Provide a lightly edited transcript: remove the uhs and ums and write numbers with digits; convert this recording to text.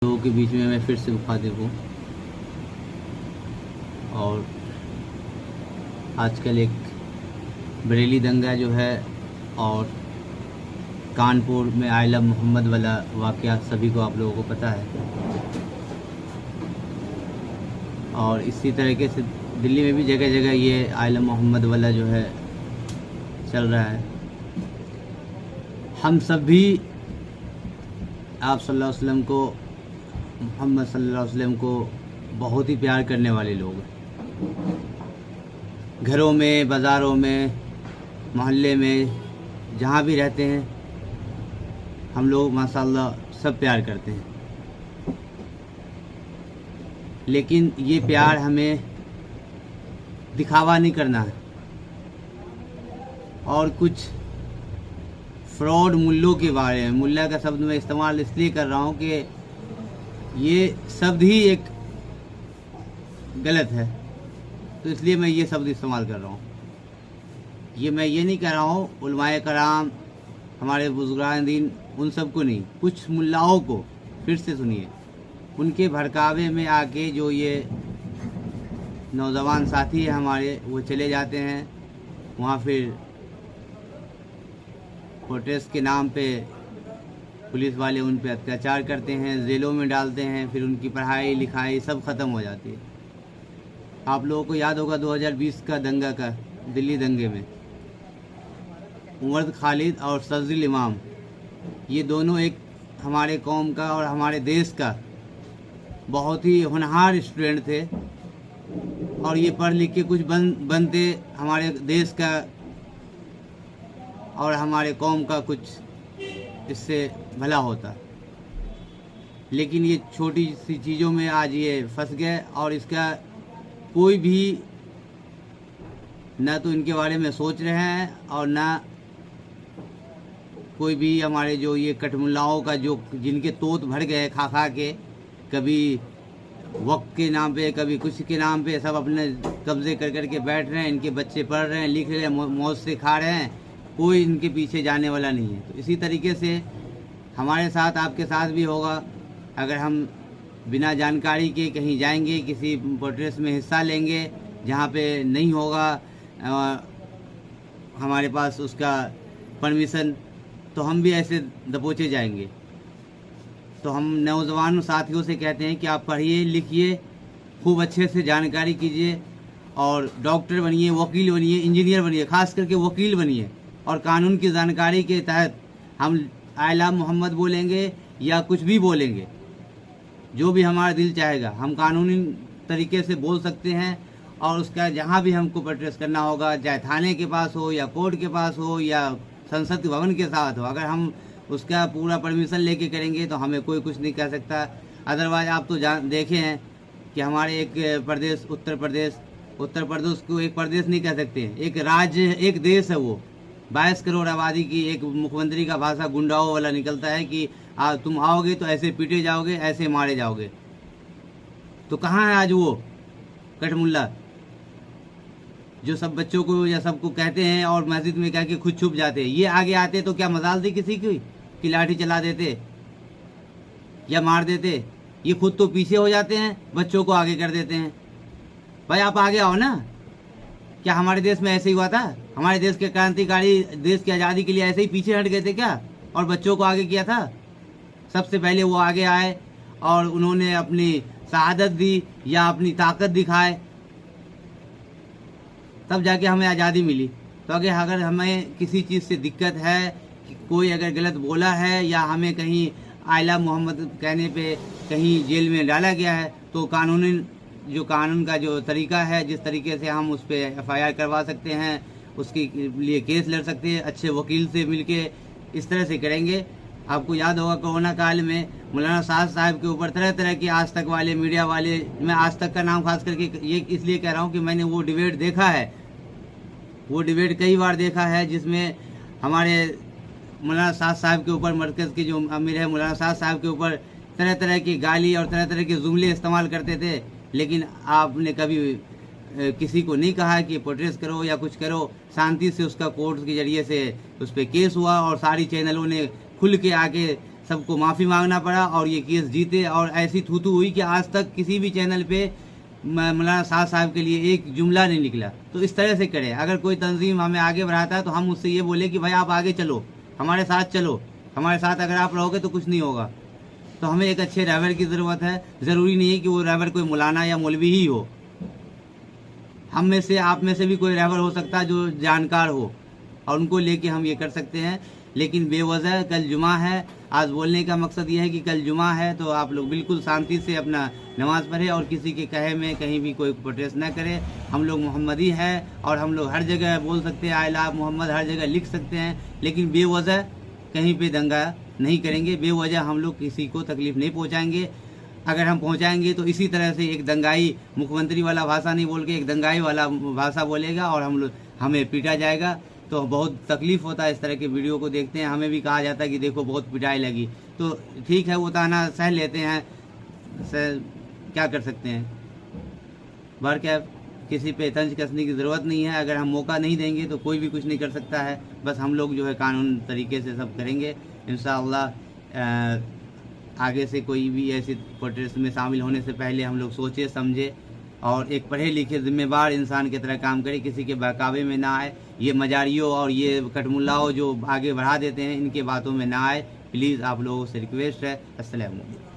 लोगों के बीच में मैं फिर से मुखातिब हूँ और आजकल एक बरेली दंगा जो है और कानपुर में आइला मोहम्मद वाला वाक़या सभी को आप लोगों को पता है, और इसी तरीके से दिल्ली में भी जगह जगह ये आइला मोहम्मद वाला जो है चल रहा है। हम सब भी आप सल्लल्लाहु अलैहि वसल्लम को, मोहम्मद सल्लल्लाहु अलैहि वसल्लम को बहुत ही प्यार करने वाले लोग हैं। घरों में, बाज़ारों में, मोहल्ले में, जहाँ भी रहते हैं हम लोग माशाअल्लाह सब प्यार करते हैं। लेकिन ये प्यार हमें दिखावा नहीं करना है और कुछ फ्रॉड मुल्लों के बारे में, मुल्ला का शब्द मैं इस्तेमाल इसलिए कर रहा हूँ कि ये शब्द ही एक गलत है, तो इसलिए मैं ये शब्द इस्तेमाल कर रहा हूँ। मैं ये नहीं कह रहा हूँ उलमाए कराम, हमारे बुजुर्गान दीन, उन सब को नहीं, कुछ मुल्लाओं को, फिर से सुनिए, उनके भड़कावे में आके जो ये नौजवान साथी है हमारे, वो चले जाते हैं वहाँ, फिर प्रोटेस्ट के नाम पे पुलिस वाले उन पे अत्याचार करते हैं, जेलों में डालते हैं, फिर उनकी पढ़ाई लिखाई सब ख़त्म हो जाती है। आप लोगों को याद होगा 2020 का दंगा का, दिल्ली दंगे में उमर खालिद और सजल इमाम, ये दोनों एक हमारे कौम का और हमारे देश का बहुत ही होनहार स्टूडेंट थे, और ये पढ़ लिख के कुछ बनते, हमारे देश का और हमारे कौम का कुछ इससे भला होता। लेकिन ये छोटी सी चीज़ों में आज ये फंस गए, और इसका कोई भी ना तो इनके बारे में सोच रहे हैं और ना कोई भी हमारे जो ये कटमुल्लाओं का जो जिनके तोत भर गए खा खा के, कभी वक्त के नाम पे, कभी कुछ के नाम पे, सब अपने कब्जे कर कर के बैठ रहे हैं। इनके बच्चे पढ़ रहे हैं, लिख रहे हैं, मौज से खा रहे हैं, कोई इनके पीछे जाने वाला नहीं है। तो इसी तरीके से हमारे साथ, आपके साथ भी होगा। अगर हम बिना जानकारी के कहीं जाएंगे, किसी प्रोटेस्ट में हिस्सा लेंगे जहाँ पे नहीं होगा हमारे पास उसका परमिशन, तो हम भी ऐसे दबोचे जाएंगे। तो हम नौजवान साथियों से कहते हैं कि आप पढ़िए लिखिए, खूब अच्छे से जानकारी कीजिए और डॉक्टर बनिए, वकील बनिए, इंजीनियर बनिए, ख़ास करके वकील बनिए, और कानून की जानकारी के तहत हम आइला मोहम्मद बोलेंगे या कुछ भी बोलेंगे, जो भी हमारा दिल चाहेगा हम कानूनी तरीके से बोल सकते हैं। और उसका जहाँ भी हमको प्रोटेस्ट करना होगा, चाहे थाने के पास हो या कोर्ट के पास हो या संसद भवन के साथ हो, अगर हम उसका पूरा परमिशन लेके करेंगे तो हमें कोई कुछ नहीं कह सकता। अदरवाइज आप तो देखे हैं कि हमारे एक प्रदेश, उत्तर प्रदेश को एक प्रदेश नहीं कह सकते, एक राज्य, एक देश है वो। 22 करोड़ आबादी की एक मुख्यमंत्री का भाषा गुंडाओं वाला निकलता है कि तुम आओगे तो ऐसे पीटे जाओगे, ऐसे मारे जाओगे। तो कहाँ है आज वो कटमुल्ला जो सब बच्चों को या सबको कहते हैं और मस्जिद में कह के खुद छुप जाते हैं? ये आगे आते तो क्या मजाल थी किसी की कि लाठी चला देते या मार देते? ये खुद तो पीछे हो जाते हैं, बच्चों को आगे कर देते हैं। भाई आप आगे आओ ना। क्या हमारे देश में ऐसे ही हुआ था? हमारे देश के क्रांतिकारी देश की आज़ादी के लिए ऐसे ही पीछे हट गए थे क्या, और बच्चों को आगे किया था? सबसे पहले वो आगे आए और उन्होंने अपनी शहादत दी या अपनी ताकत दिखाए, तब जाके हमें आज़ादी मिली। तो अगर हमें किसी चीज़ से दिक्कत है, कोई अगर गलत बोला है या हमें कहीं आइला मोहम्मद कहने पे कहीं जेल में डाला गया है, तो कानून का जो तरीका है, जिस तरीके से हम उस पर FIR करवा सकते हैं, उसके लिए केस लड़ सकते हैं अच्छे वकील से मिलके, इस तरह से करेंगे। आपको याद होगा कोरोना काल में मौलाना साद साहब के ऊपर तरह तरह के आज तक वाले, मीडिया वाले, मैं आज तक का नाम खास करके ये इसलिए कह रहा हूँ कि मैंने वो डिबेट देखा है, वो डिबेट कई बार देखा है, जिसमें हमारे मौलाना साद साहब के ऊपर, मरकज़ के जो अमीर है मौलाना साद साहब के ऊपर तरह तरह की गाली और तरह तरह के जुमले इस्तेमाल करते थे। लेकिन आपने कभी किसी को नहीं कहा कि प्रोटेस्ट करो या कुछ करो, शांति से उसका कोर्ट के जरिए से उस पर केस हुआ और सारी चैनलों ने खुल के आके सबको माफ़ी मांगना पड़ा और ये केस जीते। और ऐसी थूथू हुई कि आज तक किसी भी चैनल पे मौलाना साद साहब के लिए एक जुमला नहीं निकला। तो इस तरह से करे, अगर कोई तंजीम हमें आगे बढ़ाता है तो हम उससे ये बोले कि भाई आप आगे चलो, हमारे साथ चलो, हमारे साथ अगर आप रहोगे तो कुछ नहीं होगा। तो हमें एक अच्छे रहबर की ज़रूरत है। ज़रूरी नहीं है कि वो रहबर कोई मौलाना या मौलवी ही हो, हम में से आप में से भी कोई रहबर हो सकता है जो जानकार हो, और उनको लेके हम ये कर सकते हैं। लेकिन बेवजह कल जुमा है, आज बोलने का मकसद ये है कि कल जुमा है तो आप लोग बिल्कुल शांति से अपना नमाज़ पढ़े और किसी के कहे में कहीं भी कोई प्रोटेस्ट ना करे। हम लोग मोहम्मदी हैं और हम लोग हर जगह बोल सकते हैं आई लव मोहम्मद, हर जगह लिख सकते हैं, लेकिन बेवजह कहीं पे दंगा नहीं करेंगे। बेवजह हम लोग किसी को तकलीफ़ नहीं पहुँचाएँगे। अगर हम पहुँचाएँगे तो इसी तरह से एक दंगाई मुख्यमंत्री वाला भाषा नहीं बोल के एक दंगाई वाला भाषा बोलेगा और हमें पीटा जाएगा। तो बहुत तकलीफ़ होता है इस तरह के वीडियो को देखते हैं। हमें भी कहा जाता है कि देखो बहुत पिटाई लगी, तो ठीक है वो ताना सह लेते हैं, क्या कर सकते हैं। बार क्या किसी पे तंज कसने की ज़रूरत नहीं है। अगर हम मौका नहीं देंगे तो कोई भी कुछ नहीं कर सकता है। बस हम लोग जो है कानून तरीके से सब करेंगे इंशाअल्लाह। आगे से कोई भी ऐसे प्रोटेस्ट में शामिल होने से पहले हम लोग सोचे समझे और एक पढ़े लिखे जिम्मेवार इंसान की तरह काम करे, किसी के बहकावे में ना आए। ये मजारियों और ये कटमुल्लाओं जो आगे बढ़ा देते हैं इनके बातों में ना आए। प्लीज़ आप लोगों से रिक्वेस्ट है। अस्सलाम वालेकुम।